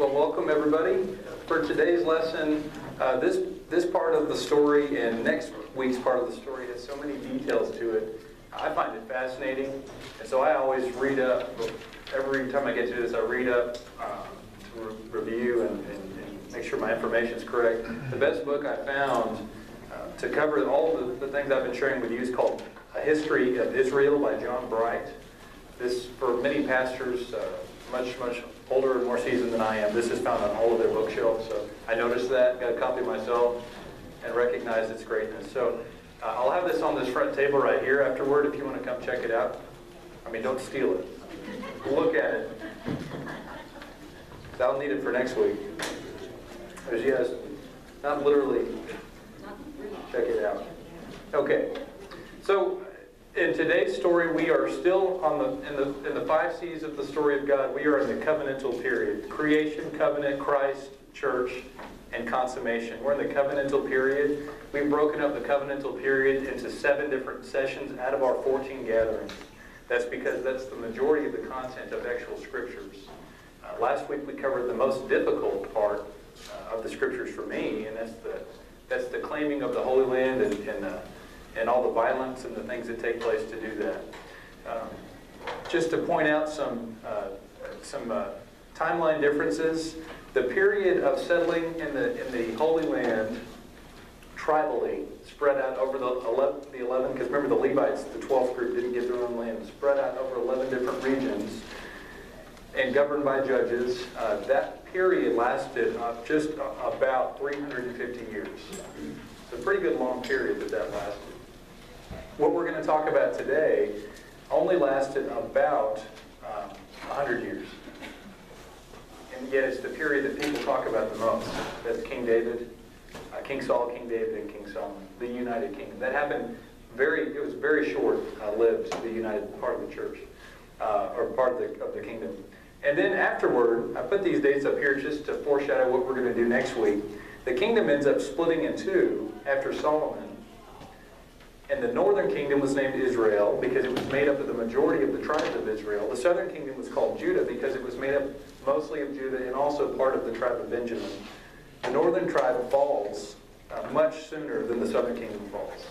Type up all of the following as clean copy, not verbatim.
Well, welcome everybody. For today's lesson, this part of the story and next week's part of the story has so many details to it. I find it fascinating, and so I always read up. Every time I get to this, I read up to review and make sure my information is correct. The best book I found to cover all the things I've been sharing with you is called A History of Israel by John Bright. This, for many pastors, much older and more seasoned than I am, this is found on all of their bookshelves. So I noticed that, got a copy myself, and recognized its greatness. So I'll have this on this front table right here afterward if you want to come check it out. I mean, don't steal it. Look at it. I'll need it for next week. As you guys, not literally, check it out. Okay, so in today's story, we are still in the 5 C's of the story of God. We are in the covenantal period: creation, covenant, Christ, church, and consummation. We're in the covenantal period. We've broken up the covenantal period into 7 different sessions out of our 14 gatherings. That's because that's the majority of the content of actual scriptures. Last week we covered the most difficult part of the scriptures for me, and that's the claiming of the Holy Land and all the violence and the things that take place to do that. Just to point out some timeline differences, the period of settling in the Holy Land tribally spread out over the 11, because remember the Levites, the 12th group, didn't get their own land, spread out over 11 different regions and governed by judges. That period lasted just about 350 years. It's a pretty good long period that lasted. What we're going to talk about today only lasted about 100 years. And yet it's the period that people talk about the most. That's King David, King Saul, King David, and King Solomon, the United Kingdom. That happened it was very short-lived, the united part of the church, or part of the kingdom. And then afterward, I put these dates up here just to foreshadow what we're going to do next week. The kingdom ends up splitting in 2 after Solomon. And the northern kingdom was named Israel because it was made up of the majority of the tribes of Israel. The southern kingdom was called Judah because it was made up mostly of Judah and also part of the tribe of Benjamin. The northern tribe falls much sooner than the southern kingdom falls.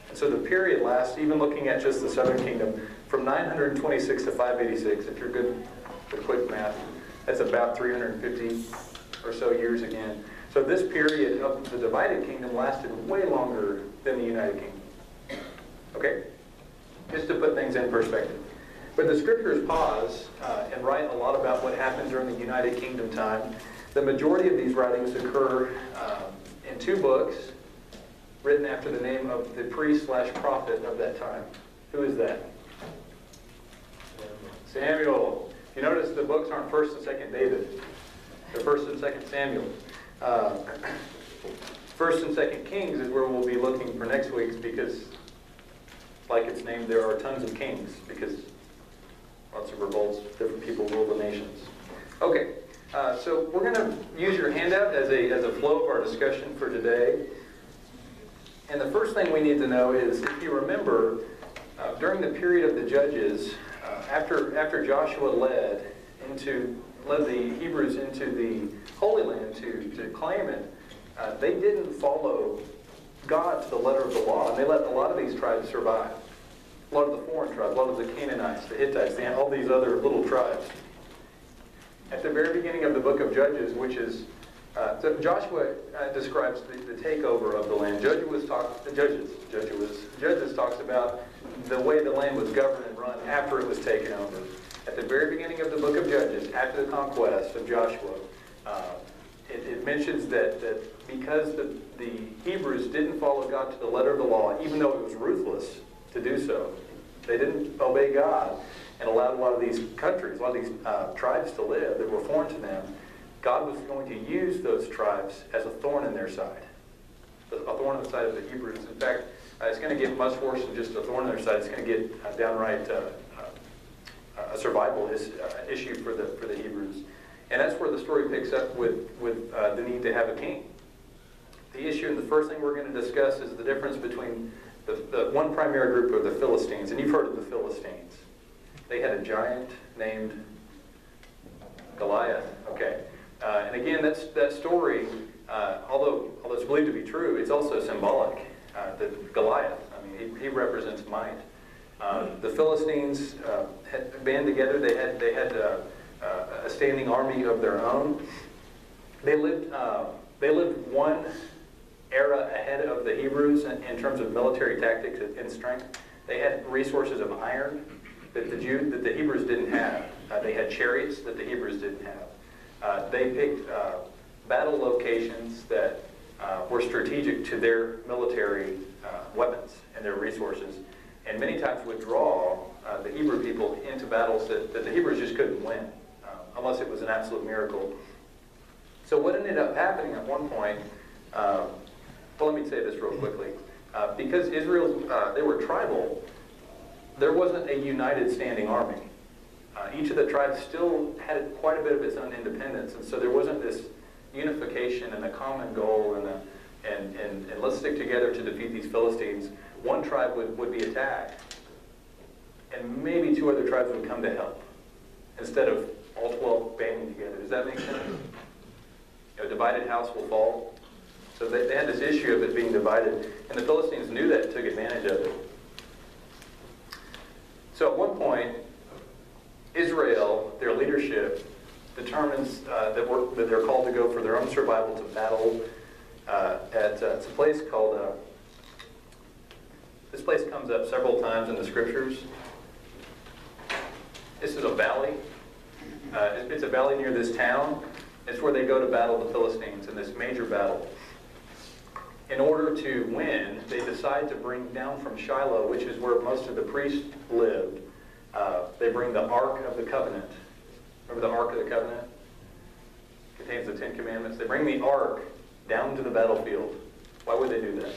And so the period lasts, even looking at just the southern kingdom, from 926 to 586, if you're good with quick math, that's about 350 or so years again. So this period of the divided kingdom lasted way longer than the United Kingdom. Okay? Just to put things in perspective. But the scriptures pause and write a lot about what happened during the United Kingdom time. The majority of these writings occur in 2 books written after the name of the priest/prophet of that time. Who is that? Samuel. You notice the books aren't 1st and 2nd David. They're 1st and 2nd Samuel. 1st and 2nd Kings is where we'll be looking for next week's, because, like it's named, there are tons of kings, because lots of revolts, different people rule the nations. Okay, so we're going to use your handout as a flow of our discussion for today. And the first thing we need to know is, if you remember, during the period of the Judges, after Joshua led the Hebrews into the Holy Land to claim it, they didn't follow God to the letter of the law, and they let a lot of these tribes survive. A lot of the foreign tribes, a lot of the Canaanites, the Hittites, all these other little tribes. At the very beginning of the book of Judges, which is Joshua describes the takeover of the land. Judges talks about the way the land was governed and run after it was taken over. At the very beginning of the book of Judges, after the conquest of Joshua, it mentions that because the Hebrews didn't follow God to the letter of the law, even though it was ruthless to do so, they didn't obey God and allowed a lot of these countries, a lot of these tribes to live that were foreign to them. God was going to use those tribes as a thorn in their side, a thorn in the side of the Hebrews. In fact, it's going to get much worse than just a thorn in their side. It's going to get downright a survival issue for the Hebrews. And that's where the story picks up with the need to have a king. The issue, and the first thing we're going to discuss, is the difference between the one primary group of the Philistines. And you've heard of the Philistines. They had a giant named Goliath. Okay. And again, that story, although it's believed to be true, it's also symbolic. That Goliath, I mean, he represents might. The Philistines had band together. They had a standing army of their own. They lived one era ahead of the Hebrews in terms of military tactics and strength. They had resources of iron that the Hebrews didn't have. They had chariots that the Hebrews didn't have. They picked battle locations that were strategic to their military weapons and their resources, and many times would draw the Hebrew people into battles that the Hebrews just couldn't win, unless it was an absolute miracle. So what ended up happening at one point, well, let me say this real quickly. Because Israel, they were tribal, there wasn't a united standing army. Each of the tribes still had quite a bit of its own independence, and so there wasn't this unification and a common goal and let's stick together to defeat these Philistines. One tribe would be attacked, and maybe two other tribes would come to help, instead of all 12 banding together. Does that make sense? A divided house will fall. So they had this issue of it being divided, and the Philistines knew that and took advantage of it. So at one point, Israel, their leadership, determines that they're called to go for their own survival to battle at it's a place called, this place comes up several times in the scriptures. This is a valley. It's a valley near this town. It's where they go to battle the Philistines in this major battle. In order to win, they decide to bring down from Shiloh, which is where most of the priests lived, they bring the Ark of the Covenant. Remember the Ark of the Covenant? It contains the Ten Commandments. They bring the Ark down to the battlefield. Why would they do that?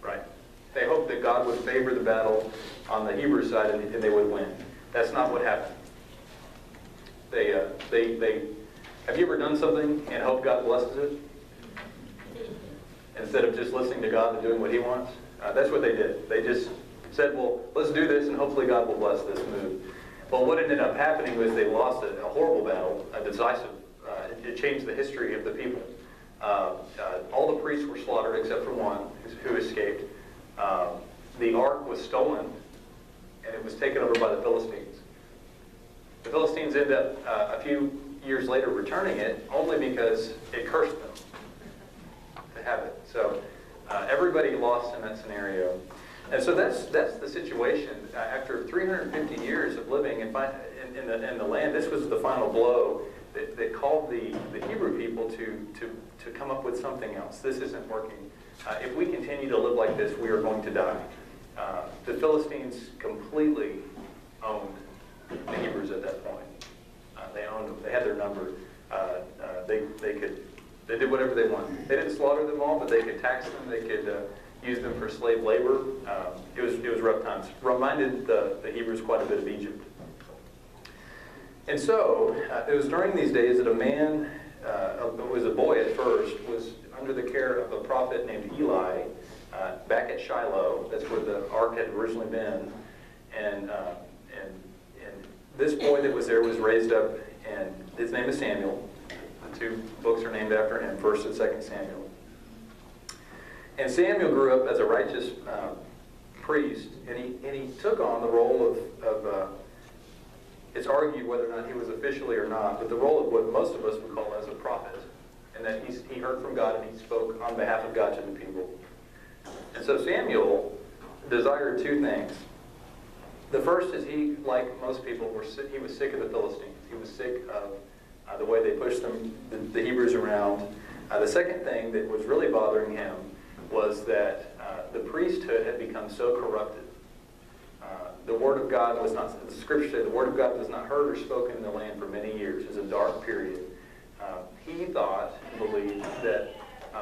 Right. They hoped that God would favor the battle on the Hebrew side and they would win. That's not what happened. Have you ever done something and hoped God blesses it? Instead of just listening to God and doing what He wants? That's what they did. They just said, well, let's do this and hopefully God will bless this move. Well, what ended up happening was they lost a horrible battle, a decisive. It changed the history of the people. All the priests were slaughtered except for one who escaped. The ark was stolen and it was taken over by the Philistines. The Philistines end up a few years later returning it only because it cursed them to have it. So everybody lost in that scenario. And so that's the situation. After 350 years of living in the land, this was the final blow that called the Hebrew people to come up with something else. This isn't working. If we continue to live like this, we are going to die. The Philistines completely owned the Hebrews at that point. They owned them. They had their number. They did whatever they wanted. They didn't slaughter them all, but they could tax them. They could use them for slave labor. It was rough times. Reminded the Hebrews quite a bit of Egypt. And so it was during these days that a man, who was a boy at first, was under the care of a prophet named Eli back at Shiloh. That's where the ark had originally been. And this boy that was there was raised up, and his name is Samuel. The two books are named after him, 1st and 2nd Samuel. And Samuel grew up as a righteous priest, and he took on the role of it's argued whether or not he was officially or not, but the role of what most of us would call as a prophet, and that he heard from God and he spoke on behalf of God to the people. And so Samuel desired two things. The first is he, like most people, he was sick of the Philistines. He was sick of the way they pushed the Hebrews around. The second thing that was really bothering him was that the priesthood had become so corrupted. The Word of God was not, the Scripture said, the Word of God was not heard or spoken in the land for many years. It was a dark period. He thought, believed, that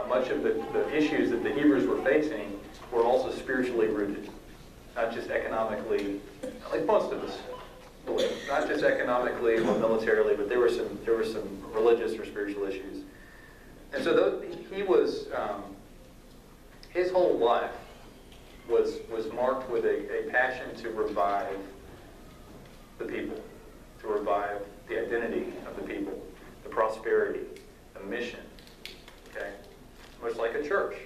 much of the issues that the Hebrews were facing were also spiritually rooted, not just economically, like most of us believe, not just economically or militarily, but there were some religious or spiritual issues. And so he was, his whole life was marked with a passion to revive the people. to revive the identity of the people, the prosperity, the mission. Okay? Much like a church,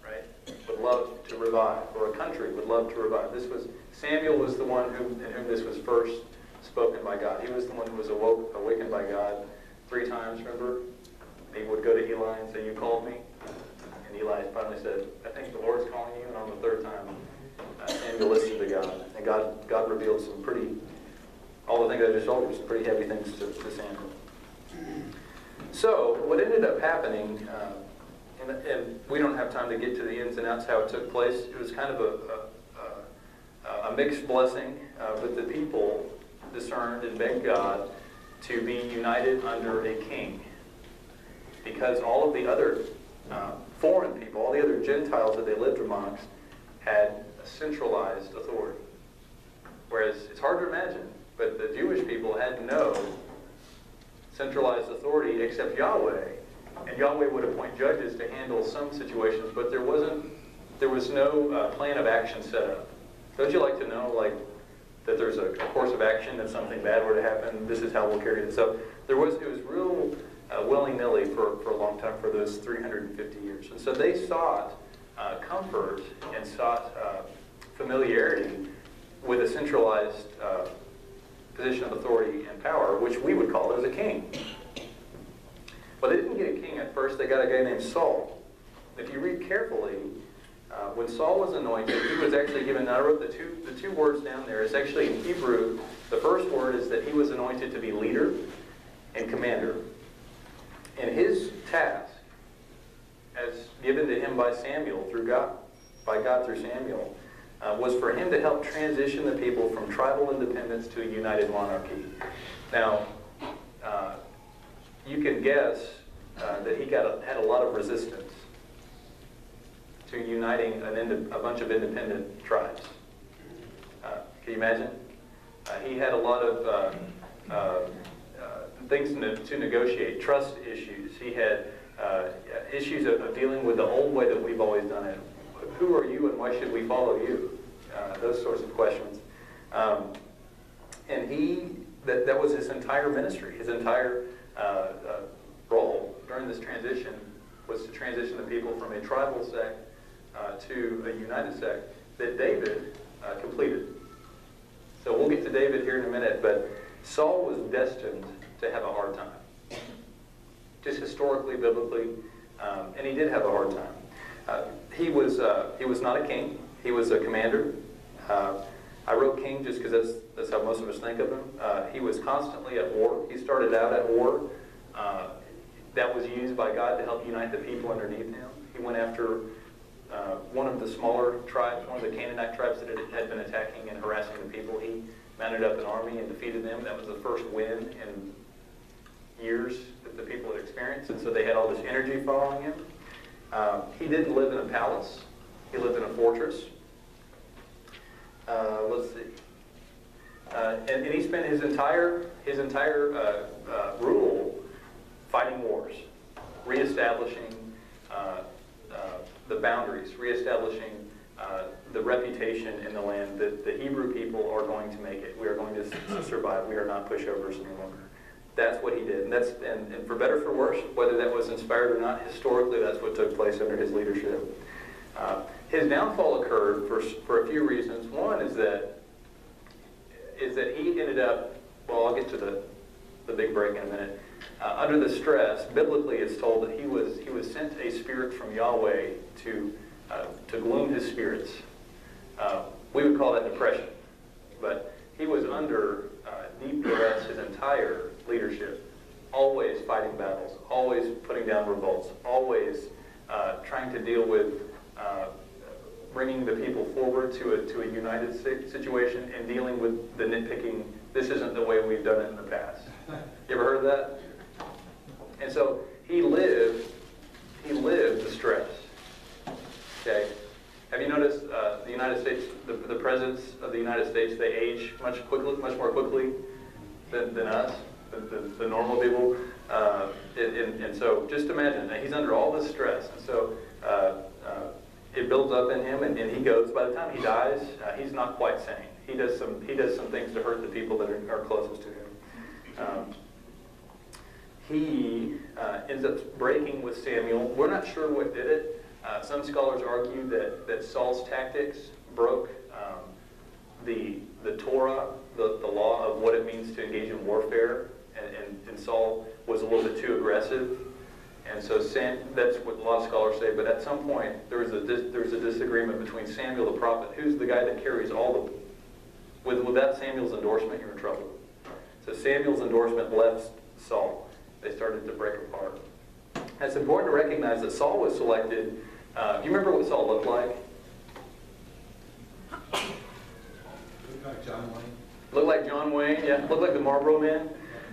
right, would love to revive, or a country would love to revive. Samuel was the one in whom this was first spoken by God. He was the one who was awakened by God 3 times, remember? He would go to Eli and say, "You called me?" And Eli finally said, "I think the Lord's calling you." And on the 3rd time, Samuel listened to God. And God revealed all the things I just told you, some pretty heavy things to Samuel. So what ended up happening, and we don't have time to get to the ins and outs how it took place. It was kind of a mixed blessing, but the people discerned and begged God to be united under a king, because all of the other foreign people, all the other Gentiles that they lived amongst, had a centralized authority. Whereas it's hard to imagine, but the Jewish people had no centralized authority except Yahweh, and Yahweh would appoint judges to handle some situations, but there was no plan of action set up. Don't you like to know, like, that there's a course of action if something bad were to happen? This is how we'll carry it. So it was real willy-nilly for a long time, for those 350 years. And so they sought comfort and sought familiarity with a centralized position of authority and power, which we would call as a king. Well, they didn't get a king at first. They got a guy named Saul. If you read carefully, when Saul was anointed, he was actually given, I wrote the two words down there. It's actually in Hebrew. The first word is that he was anointed to be leader and commander. And his task, as given to him by Samuel by God through Samuel, was for him to help transition the people from tribal independence to a united monarchy. Now, you can guess that he had a lot of resistance to uniting a bunch of independent tribes. Can you imagine? He had a lot of things to negotiate, trust issues. He had issues of dealing with the old way that we've always done it. Who are you and why should we follow you? Those sorts of questions. And that was his entire ministry, his entire role during this transition was to transition the people from a tribal sect to a united sect that David completed. So we'll get to David here in a minute, but Saul was destined to have a hard time. Just historically, biblically, and he did have a hard time. He was not a king. He was a commander. I wrote king just because that's how most of us think of him. He was constantly at war. He started out at war. That was used by God to help unite the people underneath him. He went after one of the smaller tribes, one of the Canaanite tribes that had been attacking and harassing the people. He mounted up an army and defeated them. That was the first win in years that the people had experienced, and so they had all this energy following him. He didn't live in a palace. He lived in a fortress. Let's see. And he spent his entire rule fighting wars, reestablishing the boundaries, reestablishing the reputation in the land that the Hebrew people are going to make it. We are going to survive. We are not pushovers any longer. That's what he did. And for better or for worse, whether that was inspired or not, historically that's what took place under his leadership. His downfall occurred for a few reasons. One is that he ended up, well, I'll get to the big break in a minute. Under the stress, biblically it's told that he was sent a spirit from Yahweh to gloom his spirits. We would call that depression, but he was under deep duress his entire leadership, always fighting battles, always putting down revolts, always trying to deal with bringing the people forward to a united situation and dealing with the nitpicking. This isn't the way we've done it in the past. You ever heard of that? And so he lived the stress. Okay. Have you noticed the United States, the presidents of the United States, they age much more quickly than us, the normal people. And so just imagine that he's under all this stress, and so it builds up in him, and he goes. By the time he dies, he's not quite sane. He does some things to hurt the people that are closest to him. He ends up breaking with Samuel. We're not sure what did it. Some scholars argue that Saul's tactics broke the Torah, the law of what it means to engage in warfare, and Saul was a little bit too aggressive. And so that's what a lot of scholars say. But at some point, there was a disagreement between Samuel the prophet, who's the guy that carries all the... Without Samuel's endorsement, you're in trouble. So Samuel's endorsement left Saul. They started to break apart. And it's important to recognize that Saul was selected. Do you remember what Saul looked like? Looked like John Wayne. Looked like John Wayne, yeah. Looked like the Marlboro Man.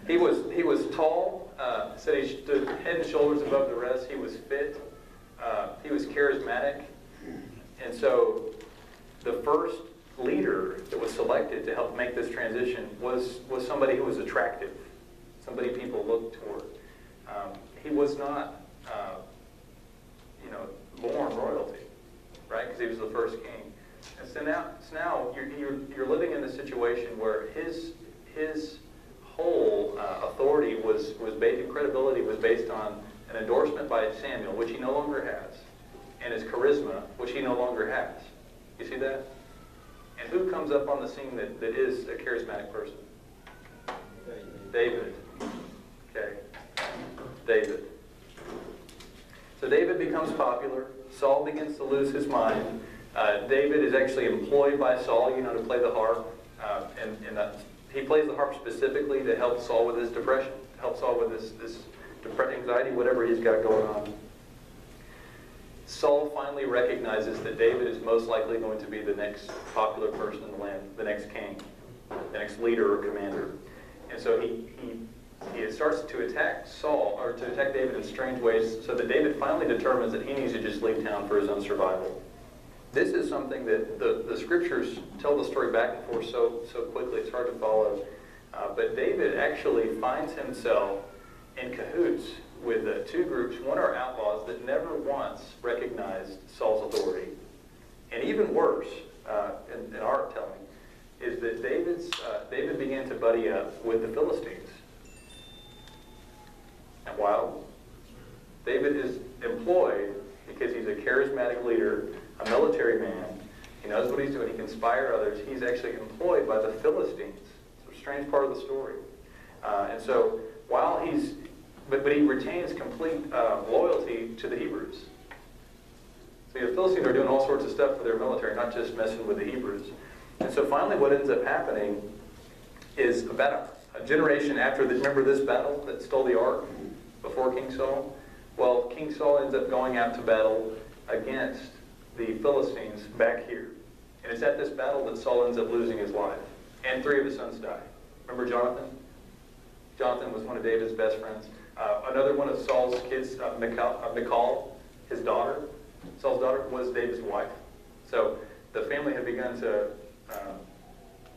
He was tall. Said he stood head and shoulders above the rest. He was fit. He was charismatic. And so the first leader that was selected to help make this transition was somebody who was attractive, somebody people looked toward. He was not, born royalty, right? Because he was the first king. And so now you're living in a situation where his whole authority was based, and credibility was based on an endorsement by Samuel, which he no longer has, and his charisma, which he no longer has. You see that? And who comes up on the scene that is a charismatic person? David. Okay. David. So David becomes popular. Saul begins to lose his mind. David is actually employed by Saul, to play the harp. He plays the harp specifically to help Saul with his depression, to help Saul with this anxiety, whatever he's got going on. Saul finally recognizes that David is most likely going to be the next popular person in the land, the next king, the next leader or commander. And so he starts to attack Saul, or to attack David in strange ways, so that David finally determines that he needs to just leave town for his own survival. This is something that the scriptures tell the story back and forth so quickly, it's hard to follow. But David actually finds himself in cahoots with two groups. One are outlaws that never once recognized Saul's authority. And even worse, in our telling, is that David began to buddy up with the Philistines. And while David is employed because he's a charismatic leader, a military man, he knows what he's doing, he can inspire others, he's actually employed by the Philistines. It's a strange part of the story. And so while but he retains complete loyalty to the Hebrews. So the Philistines are doing all sorts of stuff for their military, not just messing with the Hebrews. And so finally what ends up happening is about a generation after, remember this battle that stole the ark before King Saul? Well, King Saul ends up going out to battle against the Philistines back here. And it's at this battle that Saul ends up losing his life. And 3 of his sons die. Remember Jonathan? Jonathan was one of David's best friends. Another one of Saul's kids, Michal, his daughter, Saul's daughter, was David's wife. So the family had begun to,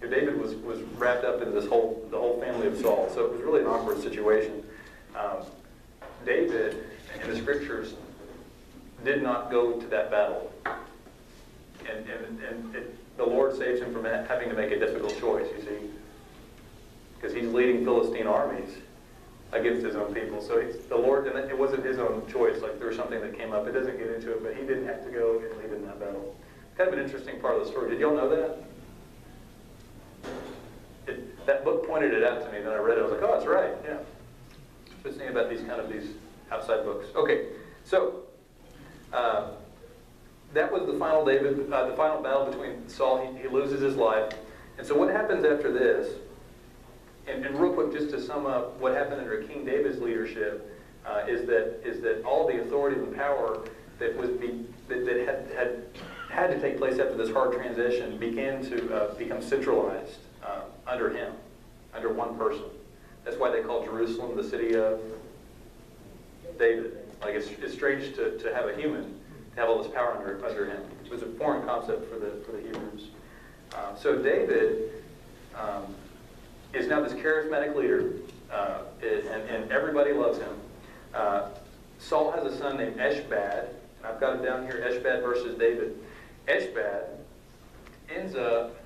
David was wrapped up in the whole family of Saul. So it was really an awkward situation. David, in the scriptures, did not go to that battle. And the Lord saves him from having to make a difficult choice, you see. Because he's leading Philistine armies against his own people. So the Lord, and it wasn't his own choice. Like there was something that came up. It doesn't get into it, but he didn't have to go and lead in that battle. Kind of an interesting part of the story. Did y'all know that? That book pointed it out to me. Then I read it. I was like, oh, that's right. Yeah. Just thinking about these outside books. Okay, so that was the final the final battle between Saul. He loses his life, and so what happens after this? And real quick, just to sum up what happened under King David's leadership, is that all the authority and power that had to take place after this hard transition began to become centralized under him, under one person. That's why they call Jerusalem the city of David. Like it's strange to have a human to have all this power under him. It was a foreign concept for the Hebrews. So David is now this charismatic leader, and everybody loves him. Saul has a son named Eshbad, and I've got it down here, Eshbad versus David. Eshbad ends up